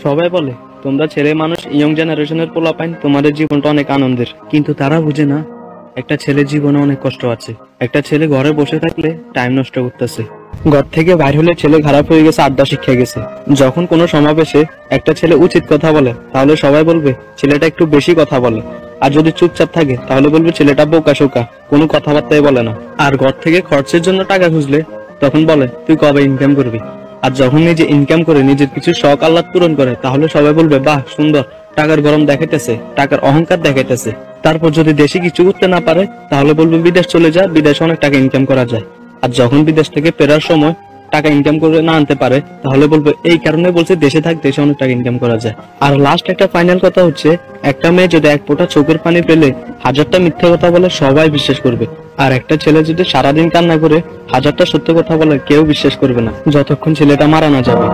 সবাই বলে তোমরা ছেলে মানুষ, ইয়ং জেনারেশনের পোলাপাইন, তোমাদের জীবনটা অনেক আনন্দের, কিন্তু তারা বুঝে না একটা ছেলের জীবনে অনেক কষ্ট আছে। একটা ছেলে ঘরে বসে থাকলে টাইম নষ্ট করতেছে, ঘর থেকে বাইর হলে ছেলে খারাপ হয়ে গেছে, আড্ডা শিখে গেছে। যখন কোনো সমাবেশে একটা ছেলে উচিত কথা বলে তাহলে সবাই বলবে ছেলেটা একটু বেশি কথা বলে, আর যদি চুপচাপ থাকে তাহলে বলবে ছেলেটা বোকা শোকা, কোনো কথাবার্তাই বলে না। আর ঘর থেকে খরচের জন্য টাকা খুঁজলে তখন বলে তুই কবে ইনকাম করবি। আর যখন নিজে ইনকাম করে নিজের কিছু শখ আহ্লাদ পূরণ করে তাহলে সবাই বলবে বাহ সুন্দর, টাকার গরম দেখাইতেছে, টাকার অহংকার দেখাইতেছে। তারপর যদি দেশে কিছু করতে না পারে তাহলে বলবে বিদেশ চলে যা, বিদেশে অনেক টাকা ইনকাম করা যায়। আর যখন বিদেশ থেকে ফেরার সময় টাকা ইনকাম করে না আনতে পারে তাহলে বলবে এই কারণে বলছে দেশে থাক, দেশে অনেক টাকা ইনকাম করা যায়। আর লাস্ট একটা ফাইনাল কথা হচ্ছে, একটা মেয়ে যদি এক ফোঁটা চোখের পানি পেলে হাজারটা মিথ্যে কথা বলে সবাই বিশ্বাস করবে, আর একটা ছেলে যদি সারাদিন কান্না করে হাজারটা সত্য কথা বলে কেউ বিশ্বাস করবে না, যতক্ষণ ছেলেটা মারা না যাবে।